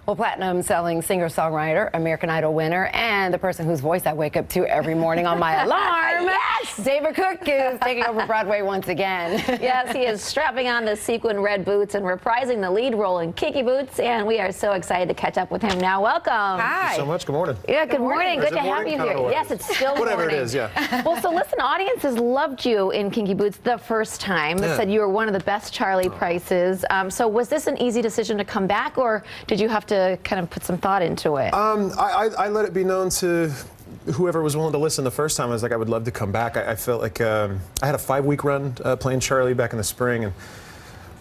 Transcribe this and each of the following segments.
Well, platinum-selling singer-songwriter, American Idol winner, and the person whose voice I wake up to every morning on my alarm. Yes! David Cook is taking over Broadway once again. Yes, he is strapping on the sequin red boots and reprising the lead role in Kinky Boots, and we are so excited to catch up with him now. Welcome. Hi. Thank you so much. Good morning. Yeah, good morning. Good to have morning? you I don't know here. what it Yes, is. it's still Whatever morning. it is, yeah. Well, so listen, audiences loved you in Kinky Boots the first time. They said you were one of the best Charlie Prices. So was this an easy decision to come back, or did you have to kind of put some thought into it? I let it be known to whoever was willing to listen the first time. I was like, I would love to come back. I felt like I had a 5-week run playing Charlie back in the spring, and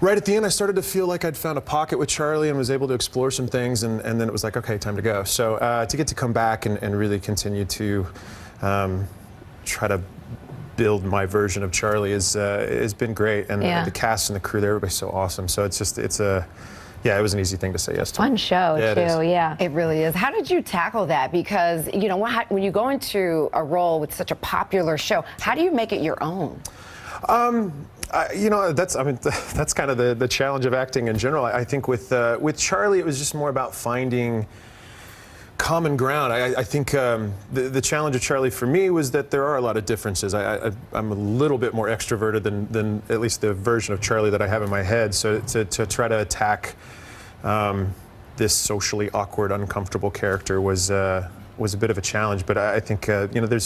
right at the end I started to feel like I'd found a pocket with Charlie and was able to explore some things, and then it was like, okay, time to go. So to get to come back and really continue to try to build my version of Charlie has been great, and the cast and the crew there, everybody's so awesome. So yeah, it was an easy thing to say yes to. Fun show, too, yeah. It really is. How did you tackle that? Because, you know, when you go into a role with such a popular show, how do you make it your own? You know, that's kind of the challenge of acting in general. I think with Charlie, it was just more about finding common ground. I think the challenge of Charlie for me was that there are a lot of differences. I'm a little bit more extroverted than at least the version of Charlie that I have in my head. So to try to attack this socially awkward, uncomfortable character was a bit of a challenge. But I think you know,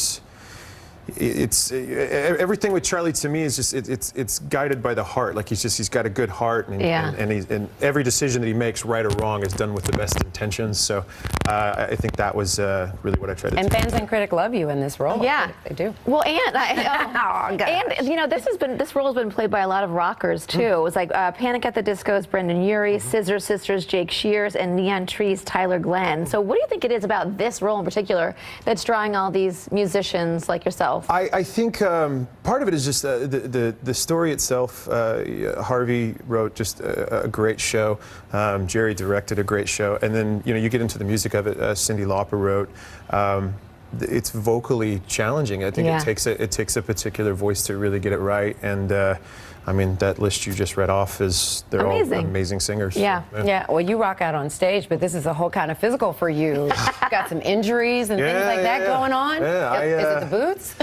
everything with Charlie to me is just it's guided by the heart. Like he's got a good heart, and every decision that he makes, right or wrong, is done with the best intentions. So I think that was really what I tried to do. And fans and critics love you in this role. Yeah, they do. Well, and you know, this role has been played by a lot of rockers too. It was like Panic at the Disco's Brendan Urie, Scissor Sisters' Jake Shears, and Neon Trees' Tyler Glenn. So what do you think it is about this role in particular that's drawing all these musicians like yourself? I think part of it is just the story itself. Harvey wrote just a great show. Jerry directed a great show, and then you know, you get into the music of it. Cyndi Lauper wrote. It's vocally challenging. I think it takes a particular voice to really get it right, and I mean, that list you just read off they're all amazing singers. Yeah. So, yeah. Well, you rock out on stage, but this is a whole kind of physical for you. You've got some injuries and things like that going on. Yeah, is it the boots?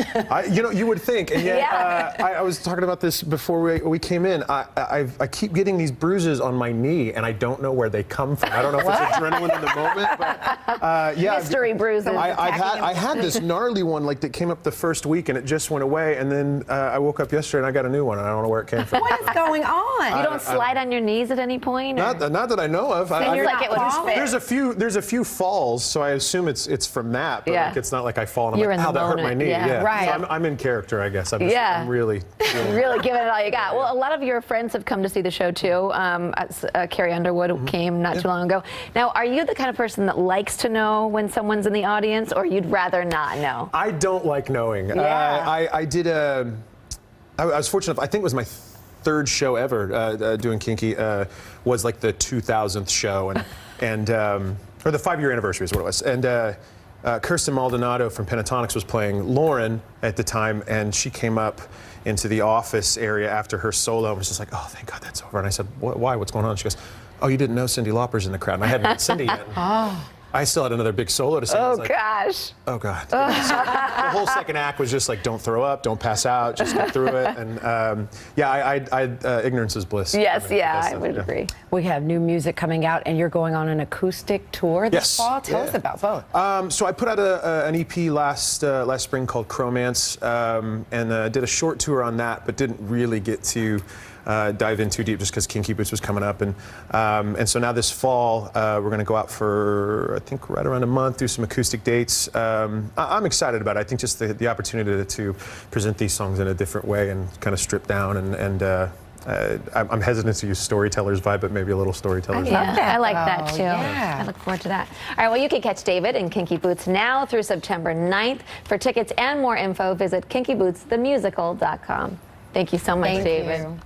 you know, you would think, and yet I was talking about this before we came in. I keep getting these bruises on my knee, and I don't know where they come from. I don't know if it's adrenaline in the moment, but yeah. Mystery bruises. I had this gnarly one like that came up the first week, and it just went away, and then I woke up yesterday and I got a new one, and I don't know where it came from. What is going on? You don't slide on your knees at any point? Not that I know of. There's a few falls, so I assume it's from that. But like, it's not like I fall and I'm like, how that hurt my knee. Yeah, right. So I'm in character, I guess. I'm really really giving it all you got. Well, a lot of your friends have come to see the show too. Carrie Underwood came not too long ago. Now, are you the kind of person that likes to know when someone's in the audience, or you'd rather not know? I don't like knowing. I was fortunate. I think it was my third show ever doing Kinky. Was like the 2000th show, and or the 5-year anniversary is what it was. And Kirsten Maldonado from Pentatonics was playing Lauren at the time, and she came up into the office area after her solo and was just like, "Oh, thank God that's over." And I said, "Why? What's going on?" She goes, "Oh, you didn't know Cyndi Lauper's in the crowd." And I hadn't met Cyndi yet. I still had another big solo to sing. Oh, like, gosh. Oh, God. So the whole second act was just like, don't throw up, don't pass out, just get through it. And ignorance is bliss. Yes, I would agree. We have new music coming out, and you're going on an acoustic tour this fall. Tell us about both. So I put out an EP last spring called Cromance, and did a short tour on that, but didn't really get to dive in too deep just because Kinky Boots was coming up, and so now this fall we're going to go out for I think right around a month, do some acoustic dates. I'm excited about it. I think just the opportunity to present these songs in a different way and kind of strip down and I'm hesitant to use storyteller's vibe, but maybe a little storyteller's vibe. I like that too. Yeah. I look forward to that. All right, well, you can catch David in Kinky Boots now through September 9th. For tickets and more info, visit kinkybootsthemusical.com. Thank you so much, David. Thank you.